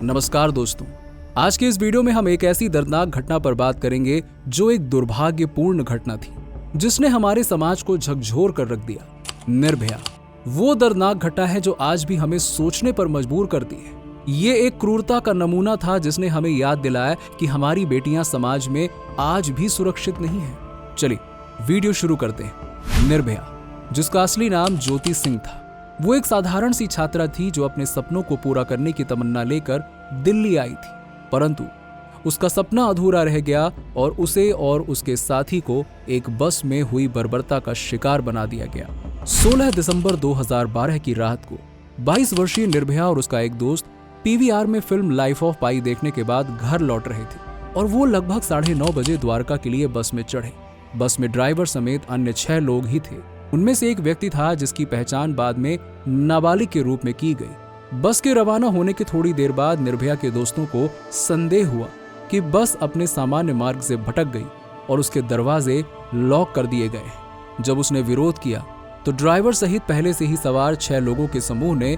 नमस्कार दोस्तों, आज के इस वीडियो में हम एक ऐसी दर्दनाक घटना पर बात करेंगे जो एक दुर्भाग्यपूर्ण घटना थी जिसने हमारे समाज को झकझोर कर रख दिया। निर्भया वो दर्दनाक घटना है जो आज भी हमें सोचने पर मजबूर करती है। ये एक क्रूरता का नमूना था जिसने हमें याद दिलाया कि हमारी बेटियां समाज में आज भी सुरक्षित नहीं हैं। चलिए वीडियो शुरू करते हैं। निर्भया, जिसका असली नाम ज्योति सिंह था, वो एक साधारण सी छात्रा थी जो अपने सपनों को पूरा करने की तमन्ना लेकर दिल्ली आई थी, परंतु उसका सपना अधूरा रह गया और उसे और उसके साथी को एक बस में हुई बर्बरता का शिकार बना दिया गया। 16 दिसंबर 2012 की रात को 22 वर्षीय निर्भया और उसका एक दोस्त पीवीआर में फिल्म लाइफ ऑफ पाई देखने के बाद घर लौट रहे थे और वो लगभग 9:30 बजे द्वारका के लिए बस में चढ़े। बस में ड्राइवर समेत अन्य 6 लोग ही थे। उनमें से एक व्यक्ति था जिसकी पहचान बाद में नाबालिग के रूप में की गई। बस के रवाना होने के थोड़ी देर बाद निर्भया के दोस्तों को संदेह हुआ कि बस अपने सामान्य मार्ग से भटक गई और उसके दरवाजे लॉक कर दिए गए। जब उसने विरोध किया तो ड्राइवर सहित पहले से ही सवार 6 लोगों के समूह ने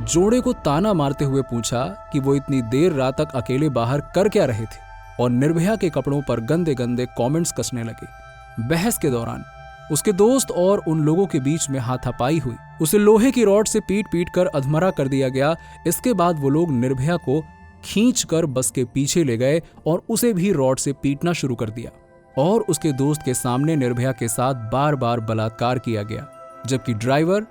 जोड़े को ताना मारते हुए पूछा कि वो इतनी देर रात तक अकेले बाहर कर क्या रहे थे, और निर्भया के कपड़ों पर गंदे गंदे कमेंट्स कसने लगे। बहस के दौरान उसके दोस्त और उन लोगों के बीच में हाथापाई हुई। उसे लोहे की रॉड से पीट पीट कर अधमरा कर दिया गया। इसके बाद वो लोग निर्भया को खींचकर बस के पीछे ले गए और उसे भी रॉड से पीटना शुरू कर दिया और उसके दोस्त के सामने निर्भया के साथ बार बार बलात्कार किया गया, जबकि ड्राइवर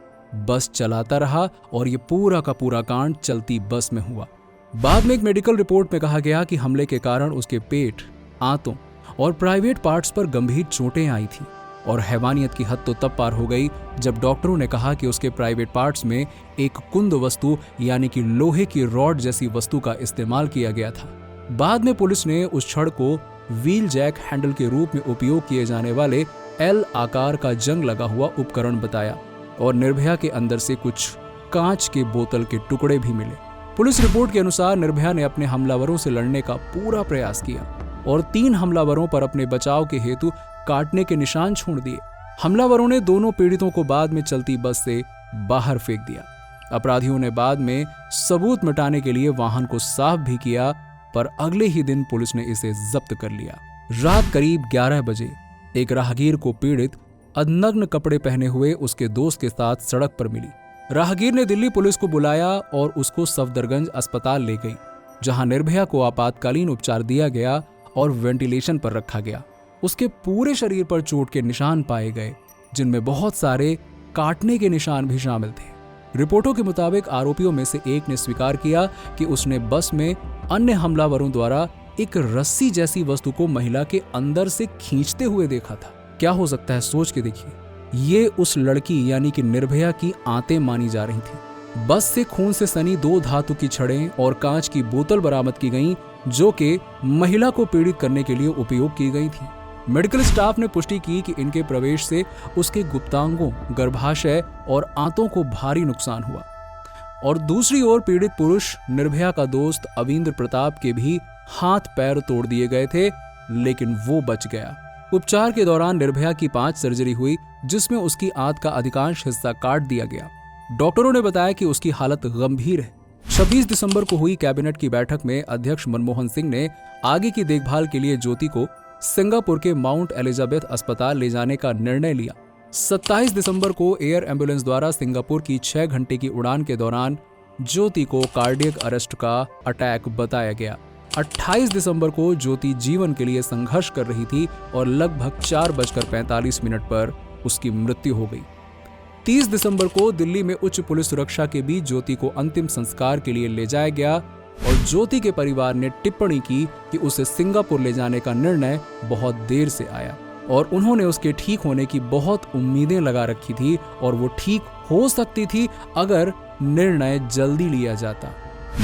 बस चलाता रहा और ये पूरा का पूरा कांड चलती बस में हुआ। बाद में एक मेडिकल रिपोर्ट में कहा गया कि हमले के कारण उसके पेट, आंतों और प्राइवेट पार्ट्स पर गंभीर चोटें आई थी और हैवानियत की हद तो तब पार हो गई जब डॉक्टरों ने कहा कि उसके प्राइवेट पार्ट्स में एक कुंद वस्तु यानी कि लोहे की रॉड जैसी वस्तु का इस्तेमाल किया गया था। बाद में पुलिस ने उस छड़ को व्हील जैक हैंडल के रूप में उपयोग किए जाने वाले एल आकार का जंग लगा हुआ उपकरण बताया और निर्भया के अंदर से कुछ कांच के बोतल के टुकड़े भी मिले। पुलिस रिपोर्ट के अनुसार निर्भया ने अपने हमलावरों से लड़ने का पूरा प्रयास किया और 3 हमलावरों पर अपने बचाव के हेतु काटने के निशान छोड़ दिए। हमलावरों ने दोनों पीड़ितों को बाद में चलती बस से बाहर फेंक दिया। अपराधियों ने बाद में सबूत मिटाने के लिए वाहन को साफ भी किया, पर अगले ही दिन पुलिस ने इसे जब्त कर लिया। रात करीब 11 बजे एक राहगीर को पीड़ित अनग्न कपड़े पहने हुए उसके दोस्त के साथ सड़क पर मिली। राहगीर ने दिल्ली पुलिस को बुलाया और उसको सफदरगंज अस्पताल ले गई, जहां निर्भया को आपातकालीन उपचार दिया गया और वेंटिलेशन पर रखा गया। उसके पूरे शरीर पर चोट के निशान पाए गए, जिनमें बहुत सारे काटने के निशान भी शामिल थे। रिपोर्टों के मुताबिक आरोपियों में से एक ने स्वीकार किया कि उसने बस में अन्य हमलावरों द्वारा एक रस्सी जैसी वस्तु को महिला के अंदर से खींचते हुए देखा था। क्या हो सकता है, सोच के देखिए। ये उस लड़की यानी कि निर्भया की आंतें मानी जा रही थी। बस से खून से सनी 2 धातु की छड़ें और कांच की बोतल बरामद की गईं, जो कि महिला को पीड़ित करने के लिए उपयोग की गई थी। मेडिकल स्टाफ ने पुष्टि की कि इनके प्रवेश से उसके गुप्तांगों, गर्भाशय और आंतों को भारी नुकसान हुआ। और दूसरी ओर पीड़ित पुरुष निर्भया का दोस्त अविंद्र प्रताप के भी हाथ पैर तोड़ दिए गए थे, लेकिन वो बच गया। उपचार के दौरान निर्भया की 5 सर्जरी हुई, जिसमें उसकी आंत का अधिकांश हिस्सा काट दिया गया। डॉक्टरों ने बताया कि उसकी हालत गंभीर है। 26 दिसंबर को हुई कैबिनेट की बैठक में अध्यक्ष मनमोहन सिंह ने आगे की देखभाल के लिए ज्योति को सिंगापुर के माउंट एलिजाबेथ अस्पताल ले जाने का निर्णय लिया। 27 दिसंबर को एयर एम्बुलेंस द्वारा सिंगापुर की 6 घंटे की उड़ान के दौरान ज्योति को कार्डियक अरेस्ट का अटैक बताया गया। 28 दिसंबर को ज्योति जीवन के लिए संघर्ष कर रही थी और लगभग 4:45 पर उसकी मृत्यु हो गई। 30 दिसंबर को दिल्ली में उच्च पुलिस सुरक्षा के बीच ज्योति को अंतिम संस्कार के लिए ले जाया गया और ज्योति के परिवार ने टिप्पणी की कि उसे सिंगापुर ले जाने का निर्णय बहुत देर से आया और उन्होंने उसके ठीक होने की बहुत उम्मीदें लगा रखी थी और वो ठीक हो सकती थी अगर निर्णय जल्दी लिया जाता।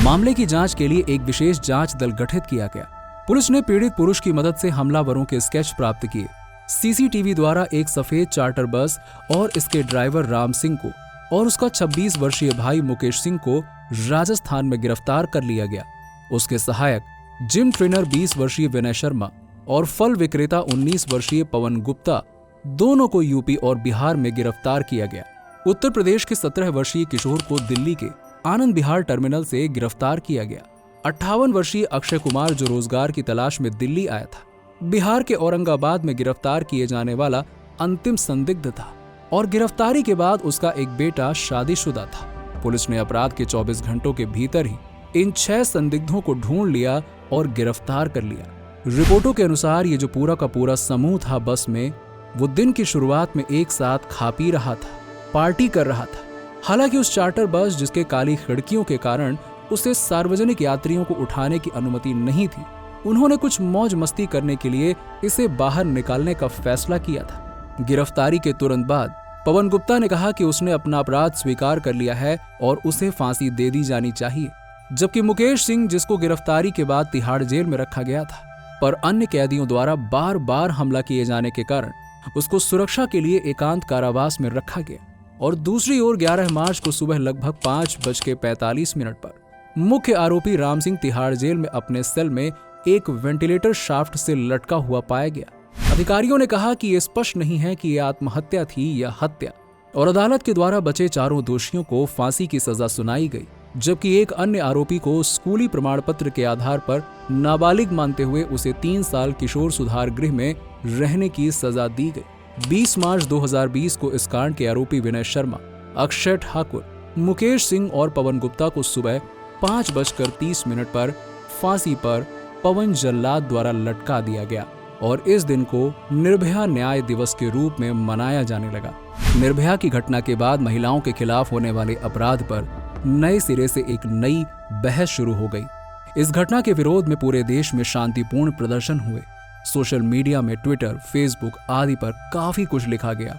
मामले की जांच के लिए एक विशेष जांच दल गठित किया गया। पुलिस ने पीड़ित पुरुष की मदद से हमलावरों के स्केच प्राप्त किए। सीसीटीवी द्वारा एक सफेद चार्टर बस और इसके ड्राइवर राम सिंह को और उसका 26 वर्षीय भाई मुकेश सिंह को राजस्थान में गिरफ्तार कर लिया गया। उसके सहायक जिम ट्रेनर 20 वर्षीय विनय शर्मा और फल विक्रेता 19 वर्षीय पवन गुप्ता दोनों को यूपी और बिहार में गिरफ्तार किया गया। उत्तर प्रदेश के 17 वर्षीय किशोर को दिल्ली के आनंद विहार टर्मिनल से गिरफ्तार किया गया। 58 वर्षीय अक्षय कुमार जो रोजगार की तलाश में दिल्ली आया था, बिहार के औरंगाबाद में गिरफ्तार किए जाने वाला अंतिम संदिग्ध था और गिरफ्तारी के बाद उसका एक बेटा शादीशुदा था। पुलिस ने अपराध के 24 घंटों के भीतर ही इन 6 संदिग्धों को ढूंढ लिया और गिरफ्तार कर लिया। रिपोर्टों के अनुसार ये जो पूरा का पूरा समूह था बस में, वो दिन की शुरुआत में एक साथ खा पी रहा था, पार्टी कर रहा था। हालांकि उस चार्टर बस जिसके काली खिड़कियों के कारण उसे सार्वजनिक यात्रियों को उठाने की अनुमति नहीं थी, उन्होंने कुछ मौज मस्ती करने के लिए इसे बाहर निकालने का फैसला किया था। गिरफ्तारी के तुरंत बाद पवन गुप्ता ने कहा कि उसने अपना अपराध स्वीकार कर लिया है और उसे फांसी दे दी जानी चाहिए, जबकि मुकेश सिंह, जिसको गिरफ्तारी के बाद तिहाड़ जेल में रखा गया था, पर अन्य कैदियों द्वारा बार बार हमला किए जाने के कारण उसको सुरक्षा के लिए एकांत कारावास में रखा गया। और दूसरी ओर 11 मार्च को सुबह लगभग 5:45 पर मुख्य आरोपी राम सिंह तिहाड़ जेल में अपने सेल में एक वेंटिलेटर शाफ्ट से लटका हुआ पाया गया। अधिकारियों ने कहा कि यह स्पष्ट नहीं है कि यह आत्महत्या थी या हत्या, और अदालत के द्वारा बचे चारों दोषियों को फांसी की सजा सुनाई गई, जबकि एक अन्य आरोपी को स्कूली प्रमाण पत्र के आधार पर नाबालिग मानते हुए उसे 3 साल किशोर सुधार गृह में रहने की सजा दी गई। 20 मार्च 2020 को इस कांड के आरोपी विनय शर्मा, अक्षय ठाकुर, मुकेश सिंह और पवन गुप्ता को सुबह 5:30 पर फांसी पर पवन जल्लाद द्वारा लटका दिया गया और इस दिन को निर्भया न्याय दिवस के रूप में मनाया जाने लगा। निर्भया की घटना के बाद महिलाओं के खिलाफ होने वाले अपराध पर नए सिरे से एक नई बहस शुरू हो गई। इस घटना के विरोध में पूरे देश में शांतिपूर्ण प्रदर्शन हुए। सोशल मीडिया में ट्विटर, फेसबुक आदि पर काफी कुछ लिखा गया।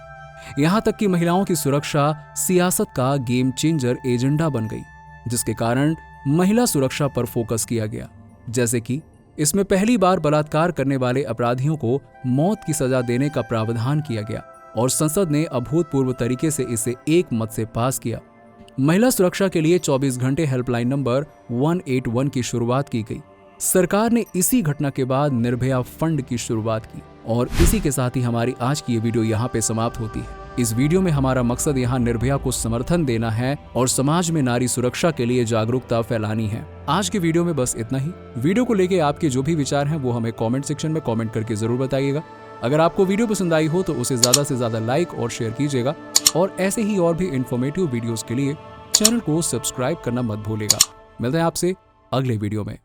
यहाँ तक कि महिलाओं की सुरक्षा सियासत का गेम चेंजर एजेंडा बन गई, जिसके कारण महिला सुरक्षा पर फोकस किया गया। जैसे कि इसमें पहली बार बलात्कार करने वाले अपराधियों को मौत की सजा देने का प्रावधान किया गया और संसद ने अभूतपूर्व तरीके से इसे एक मत से पास किया। महिला सुरक्षा के लिए 24 घंटे हेल्पलाइन नंबर 181 की शुरुआत की गई। सरकार ने इसी घटना के बाद निर्भया फंड की शुरुआत की। और इसी के साथ ही हमारी आज की ये वीडियो यहाँ पे समाप्त होती है। इस वीडियो में हमारा मकसद यहाँ निर्भया को समर्थन देना है और समाज में नारी सुरक्षा के लिए जागरूकता फैलानी है। आज की वीडियो में बस इतना ही। वीडियो को लेके आपके जो भी विचार हैं वो हमें कमेंट सेक्शन में कमेंट करके जरूर बताइएगा। अगर आपको वीडियो पसंद आई हो तो उसे ज्यादा से ज्यादा लाइक और शेयर कीजिएगा और ऐसे ही और भी इन्फॉर्मेटिव वीडियोस के लिए चैनल को सब्सक्राइब करना मत भूलिएगा। मिलते हैं आपसे अगले वीडियो में।